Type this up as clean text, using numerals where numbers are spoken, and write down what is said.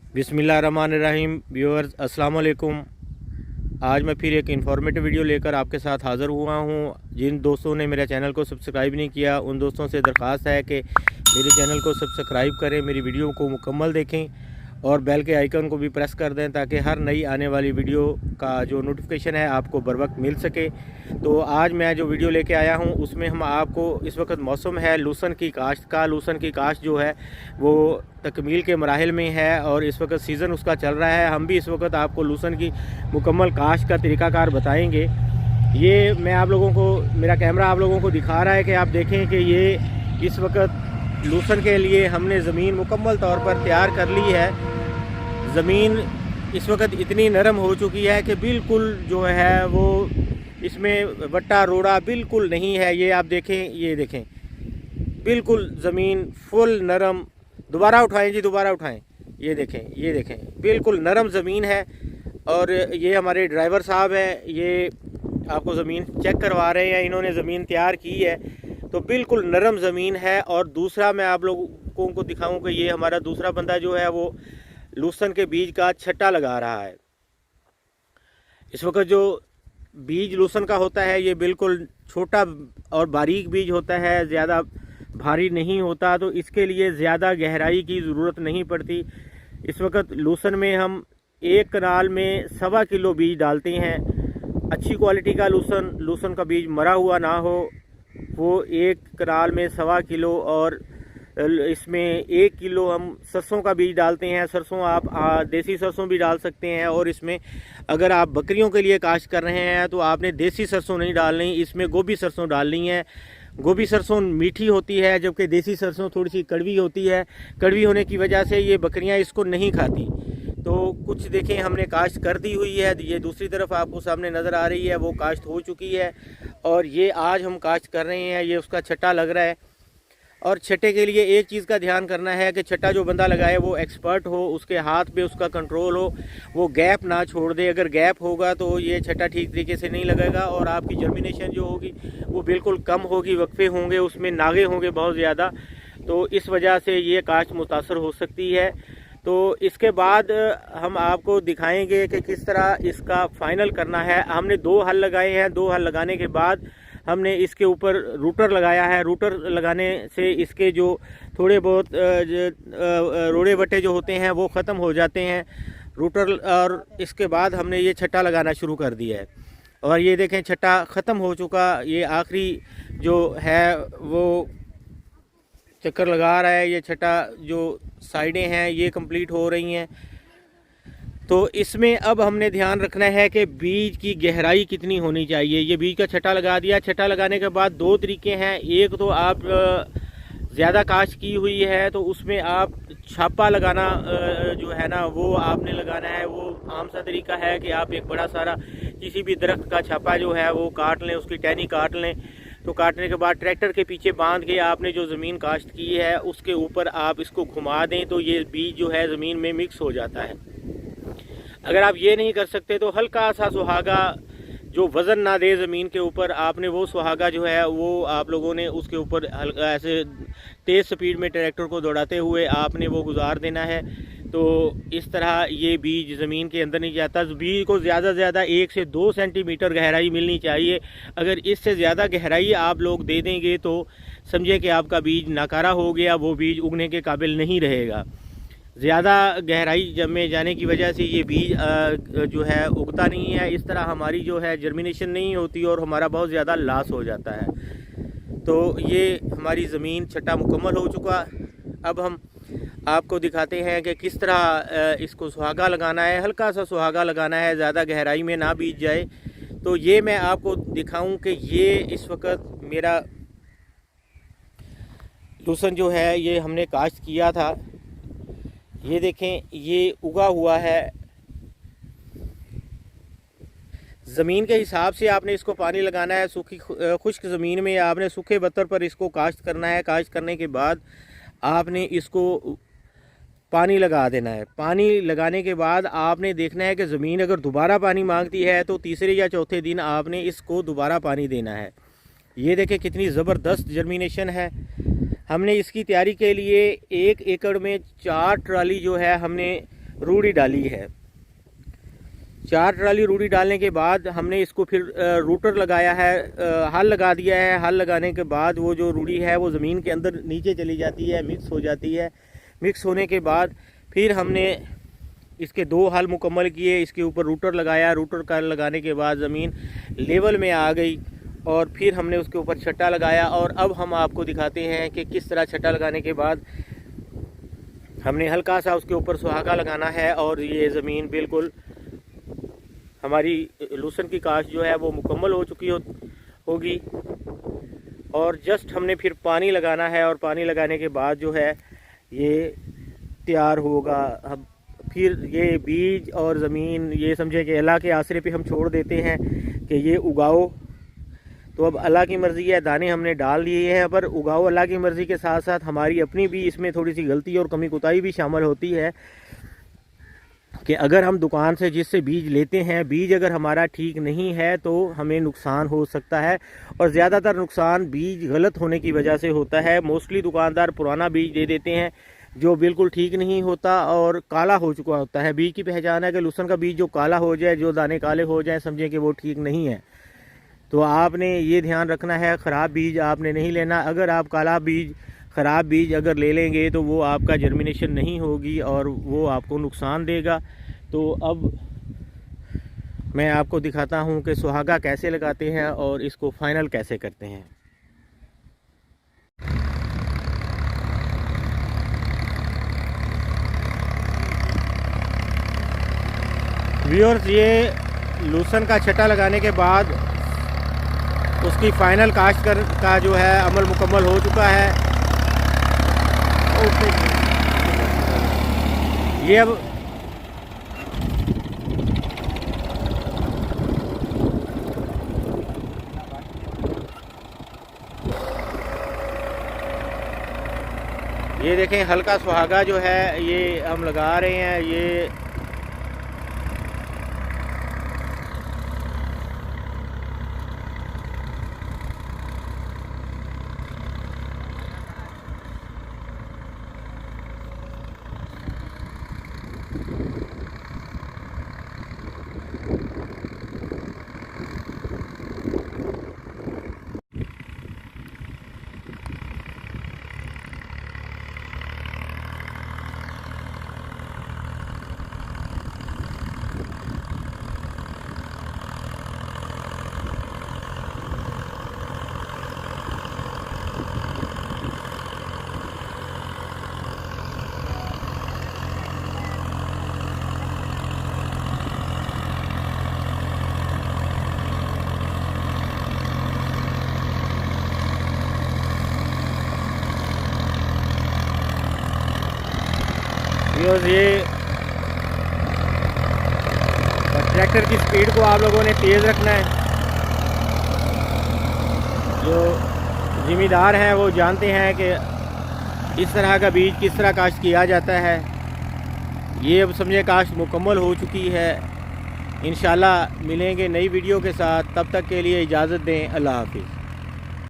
बिस्मिल्लाहिर्रहमानिर्रहीम। व्यूअर्स अस्सलाम वालेकुम। आज मैं फिर एक इन्फॉर्मेटिव वीडियो लेकर आपके साथ हाज़िर हुआ हूँ। जिन दोस्तों ने मेरे चैनल को सब्सक्राइब नहीं किया उन दोस्तों से दरख्वास्त है कि मेरे चैनल को सब्सक्राइब करें, मेरी वीडियो को मुकम्मल देखें और बेल के आइकन को भी प्रेस कर दें ताकि हर नई आने वाली वीडियो का जो नोटिफिकेशन है आपको बर वक्त मिल सके। तो आज मैं जो वीडियो लेके आया हूँ उसमें हम आपको, इस वक्त मौसम है लहसुन की काश्त का। लहसुन की काश्त जो है वो तकमील के मराहिल में है और इस वक्त सीज़न उसका चल रहा है। हम भी इस वक्त आपको लहसुन की मुकम्मल काश्त का तरीक़ाकार बताएँगे। ये मैं आप लोगों को, मेरा कैमरा आप लोगों को दिखा रहा है कि आप देखें कि ये इस वक्त लहसुन के लिए हमने ज़मीन मुकम्मल तौर पर तैयार कर ली है। ज़मीन इस वक्त इतनी नरम हो चुकी है कि बिल्कुल जो है वो इसमें वट्टा रोड़ा बिल्कुल नहीं है। ये आप देखें, ये देखें, बिल्कुल ज़मीन फुल नरम। दोबारा उठाएं जी, दोबारा उठाएं। ये देखें, ये देखें, बिल्कुल नरम ज़मीन है। और ये हमारे ड्राइवर साहब हैं, ये आपको ज़मीन चेक करवा रहे हैं। इन्होंने ज़मीन तैयार की है तो बिल्कुल नरम ज़मीन है। और दूसरा मैं आप लोगों को दिखाऊं कि ये हमारा दूसरा बंदा जो है वो लहसुन के बीज का छट्टा लगा रहा है। इस वक्त जो बीज लहसुन का होता है ये बिल्कुल छोटा और बारीक बीज होता है, ज़्यादा भारी नहीं होता, तो इसके लिए ज़्यादा गहराई की ज़रूरत नहीं पड़ती। इस वक्त लहसुन में हम एक कनाल में 1.25 किलो बीज डालते हैं। अच्छी क्वालिटी का लहसुन का बीज मरा हुआ ना हो, वो एक कनाल में 1.25 किलो। और इसमें 1 किलो हम सरसों का बीज डालते हैं। सरसों आप देसी सरसों भी डाल सकते हैं। और इसमें अगर आप बकरियों के लिए काश्त कर रहे हैं तो आपने देसी सरसों नहीं डालनी, इसमें गोभी सरसों डालनी है। गोभी सरसों मीठी होती है जबकि देसी सरसों थोड़ी सी कड़वी होती है। कड़वी होने की वजह से ये बकरियां इसको नहीं खाती। तो कुछ देखें हमने काश्त कर दी हुई है। ये दूसरी तरफ आपको सामने नज़र आ रही है, वो काश्त हो चुकी है। और ये आज हम काश्त कर रहे हैं, ये उसका छट्टा लग रहा है। और छट्टे के लिए एक चीज़ का ध्यान करना है कि छट्टा जो बंदा लगाए वो एक्सपर्ट हो, उसके हाथ पे उसका कंट्रोल हो, वो गैप ना छोड़ दे। अगर गैप होगा तो ये छट्टा ठीक तरीके से नहीं लगेगा और आपकी जर्मिनेशन जो होगी वो बिल्कुल कम होगी, वक्फे होंगे, उसमें नागे होंगे बहुत ज़्यादा। तो इस वजह से ये काश्त मुतासर हो सकती है। तो इसके बाद हम आपको दिखाएंगे कि किस तरह इसका फ़ाइनल करना है। हमने 2 हल लगाए हैं। 2 हल लगाने के बाद हमने इसके ऊपर रूटर लगाया है। रूटर लगाने से इसके जो थोड़े बहुत रोड़े बट्टे जो होते हैं वो ख़त्म हो जाते हैं रूटर। और इसके बाद हमने ये छट्टा लगाना शुरू कर दिया है। और ये देखें छट्टा ख़त्म हो चुका। ये आखिरी जो है वो चक्कर लगा रहा है। ये छट्टा जो साइडें हैं ये कंप्लीट हो रही हैं। तो इसमें अब हमने ध्यान रखना है कि बीज की गहराई कितनी होनी चाहिए। ये बीज का छट्टा लगा दिया। छट्टा लगाने के बाद 2 तरीके हैं। एक तो आप ज़्यादा काश्त की हुई है तो उसमें आप छापा लगाना जो है ना वो आपने लगाना है। वो आम सा तरीका है कि आप एक बड़ा सारा किसी भी दरख्त का छापा जो है वो काट लें, उसकी टहनी काट लें। तो काटने के बाद ट्रैक्टर के पीछे बांध के आपने जो ज़मीन काश्त की है उसके ऊपर आप इसको घुमा दें तो ये बीज जो है ज़मीन में मिक्स हो जाता है। अगर आप ये नहीं कर सकते तो हल्का सा सुहागा जो वज़न ना दे ज़मीन के ऊपर, आपने वो सुहागा जो है वो आप लोगों ने उसके ऊपर ऐसे तेज़ स्पीड में ट्रैक्टर को दौड़ाते हुए आपने वो गुजार देना है। तो इस तरह ये बीज ज़मीन के अंदर नहीं जाता। बीज को ज़्यादा से ज़्यादा 1 से 2 सेंटीमीटर गहराई मिलनी चाहिए। अगर इससे ज़्यादा गहराई आप लोग दे देंगे तो समझे कि आपका बीज नाकारा हो गया, वो बीज उगने के काबिल नहीं रहेगा। ज़्यादा गहराई में जाने की वजह से ये बीज जो है उगता नहीं है। इस तरह हमारी जो है जर्मिनेशन नहीं होती और हमारा बहुत ज़्यादा लॉस हो जाता है। तो ये हमारी ज़मीन छट्टा मुकम्मल हो चुका। अब हम आपको दिखाते हैं कि किस तरह इसको सुहागा लगाना है। हल्का सा सुहागा लगाना है, ज़्यादा गहराई में ना बीज जाए। तो ये मैं आपको दिखाऊं कि ये इस वक्त मेरा लहसुन जो है ये हमने काश्त किया था। ये देखें ये उगा हुआ है। ज़मीन के हिसाब से आपने इसको पानी लगाना है। सूखी खुश्क ज़मीन में आपने सूखे बत्तर पर इसको काश्त करना है। काश्त करने के बाद आपने इसको पानी लगा देना है। पानी लगाने के बाद आपने देखना है कि ज़मीन अगर दोबारा पानी मांगती है तो तीसरे या चौथे दिन आपने इसको दोबारा पानी देना है। ये देखें कितनी ज़बरदस्त जर्मिनेशन है। हमने इसकी तैयारी के लिए 1 एकड़ में 4 ट्राली जो है हमने रूढ़ी डाली है। 4 ट्राली रूढ़ी डालने के बाद हमने इसको फिर रूटर लगाया है, हल लगा दिया है। हल लगाने के बाद वो जो रूढ़ी है वो ज़मीन के अंदर नीचे चली जाती है, मिक्स हो जाती है। मिक्स होने के बाद फिर हमने इसके 2 हल मुकम्मल किए, इसके ऊपर रूटर लगाया। रूटर का लगाने के बाद ज़मीन लेवल में आ गई और फिर हमने उसके ऊपर छट्टा लगाया। और अब हम आपको दिखाते हैं कि किस तरह छट्टा लगाने के बाद हमने हल्का सा उसके ऊपर सुहागा लगाना है और ये ज़मीन बिल्कुल हमारी लूसन की काश्त जो है वो मुकम्मल हो चुकी होगी। और जस्ट हमने फिर पानी लगाना है और पानी लगाने के बाद जो है ये तैयार होगा। हम फिर ये बीज और ज़मीन ये समझे कि अल्लाह के आसरे पे हम छोड़ देते हैं कि ये उगाओ। तो अब अल्लाह की मर्ज़ी है, दाने हमने डाल दिए हैं, पर उगाओ अल्लाह की मर्ज़ी के साथ साथ हमारी अपनी भी इसमें थोड़ी सी गलती और कमी कोताही भी शामिल होती है कि अगर हम दुकान से जिससे बीज लेते हैं, बीज अगर हमारा ठीक नहीं है तो हमें नुकसान हो सकता है। और ज़्यादातर नुकसान बीज गलत होने की वजह से होता है। मोस्टली दुकानदार पुराना बीज दे देते हैं जो बिल्कुल ठीक नहीं होता और काला हो चुका होता है। बीज की पहचान है कि लहसुन का बीज जो काला हो जाए, जो दाने काले हो जाएं, समझें कि वो ठीक नहीं है। तो आपने ये ध्यान रखना है, ख़राब बीज आपने नहीं लेना। अगर आप काला बीज, ख़राब बीज अगर ले लेंगे तो वो आपका जर्मिनेशन नहीं होगी और वो आपको नुकसान देगा। तो अब मैं आपको दिखाता हूँ कि सुहागा कैसे लगाते हैं और इसको फाइनल कैसे करते हैं। व्यूअर्स, ये लूसन का छट्टा लगाने के बाद उसकी फाइनल काश्त का जो है अमल मुकम्मल हो चुका है। ये अब ये देखें, हल्का सुहागा जो है ये हम लगा रहे हैं। ये ये ट्रैक्टर की स्पीड को आप लोगों ने तेज़ रखना है। जो ज़िम्मेदार हैं वो जानते हैं कि इस तरह का बीज किस तरह काश्त किया जाता है। ये अब समझे काश्त मुकम्मल हो चुकी है। इंशाल्लाह मिलेंगे नई वीडियो के साथ, तब तक के लिए इजाज़त दें। अल्लाह हाफ़िज़।